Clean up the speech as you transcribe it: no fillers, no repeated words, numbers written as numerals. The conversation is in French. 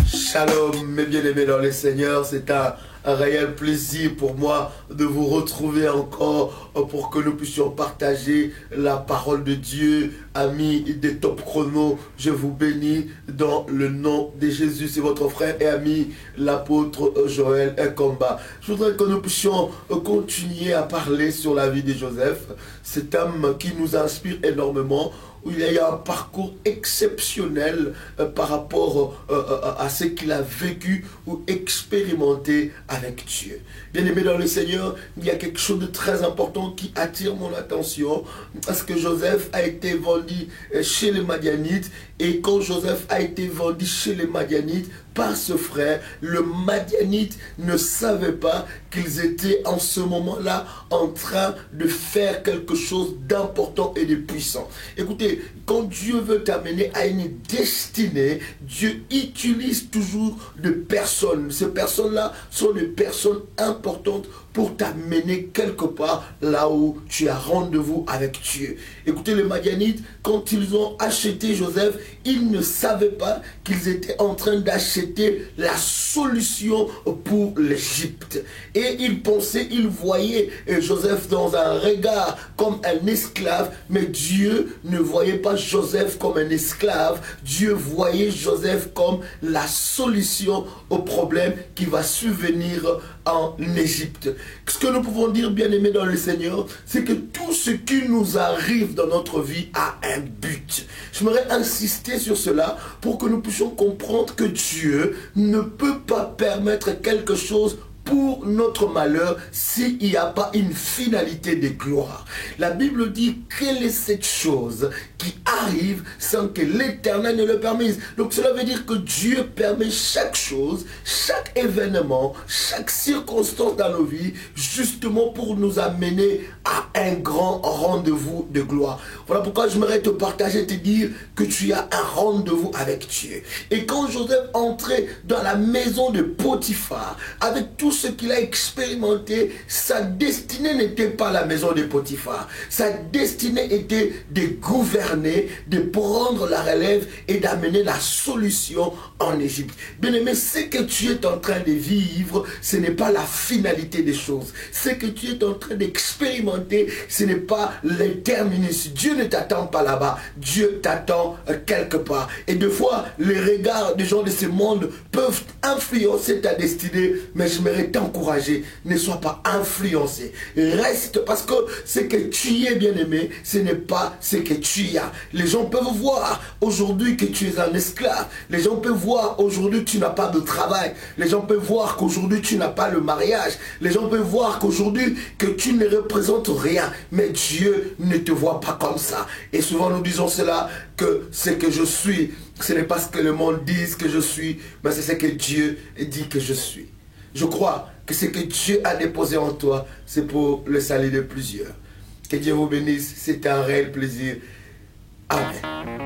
Shalom, mes bien-aimés dans le Seigneur, c'est un réel plaisir pour moi de vous retrouver encore pour que nous puissions partager la parole de Dieu. Amis des Top Chrono, je vous bénis dans le nom de Jésus. C'est votre frère et ami, l'apôtre Joël Ekomba. Je voudrais que nous puissions continuer à parler sur la vie de Joseph, cet homme qui nous inspire énormément, où il y a un parcours exceptionnel par rapport à ce qu'il a vécu ou expérimenté avec Dieu. Bien-aimé dans le Seigneur, il y a quelque chose de très important qui attire mon attention, parce que Joseph a été vendu chez les Madianites, et quand Joseph a été vendu chez les Madianites par ce frère, le Madianite ne savait pas qu'ils étaient en ce moment-là en train de faire quelque chose d'important et de puissant. Écoutez, quand Dieu veut t'amener à une destinée, Dieu utilise toujours des personnes. Ces personnes-là sont des personnes importantes pour t'amener quelque part là où tu as rendez-vous avec Dieu. Écoutez, les Madianites, quand ils ont acheté Joseph, ils ne savaient pas qu'ils étaient en train d'acheter la solution pour l'Égypte. Et ils pensaient, ils voyaient Joseph dans un regard comme un esclave, mais Dieu ne voyait pas Joseph comme un esclave. Dieu voyait Joseph comme la solution au problème qui va survenir en Égypte. Ce que nous pouvons dire, bien-aimés dans le Seigneur, c'est que tout ce qui nous arrive dans notre vie a un but. J'aimerais insister sur cela pour que nous puissions comprendre que Dieu ne peut pas permettre quelque chose pour notre malheur s'il n'y a pas une finalité de gloire. La Bible dit, quelle est cette chose qui arrive sans que l'Éternel ne le permisse. Donc cela veut dire que Dieu permet chaque chose, chaque événement, chaque circonstance dans nos vies, justement pour nous amener à un grand rendez-vous de gloire. Voilà pourquoi j'aimerais te partager, te dire que tu as un rendez-vous avec Dieu. Et quand Joseph entrait dans la maison de Potiphar, avec tout ce qu'il a expérimenté, sa destinée n'était pas la maison de Potiphar. Sa destinée était de gouverner, de prendre la relève et d'amener la solution en Égypte. Bien-aimé, ce que tu es en train de vivre, ce n'est pas la finalité des choses. Ce que tu es en train d'expérimenter, ce n'est pas le terminus. Dieu ne t'attend pas là-bas. Dieu t'attend quelque part. Et des fois, les regards des gens de ce monde peuvent influencer ta destinée, mais j'aimerais t'encourager, ne sois pas influencé. Reste, parce que ce que tu es, bien-aimé, ce n'est pas ce que tu as. Les gens peuvent voir aujourd'hui que tu es un esclave. Les gens peuvent voir aujourd'hui que tu n'as pas de travail. Les gens peuvent voir qu'aujourd'hui tu n'as pas le mariage. Les gens peuvent voir qu'aujourd'hui que tu ne représentes rien. Mais Dieu ne te voit pas comme ça. Et souvent nous disons cela, que ce que je suis, ce n'est pas ce que le monde dit que je suis, mais c'est ce que Dieu dit que je suis. Je crois que ce que Dieu a déposé en toi, c'est pour le salut de plusieurs. Que Dieu vous bénisse, c'est un réel plaisir. Amen.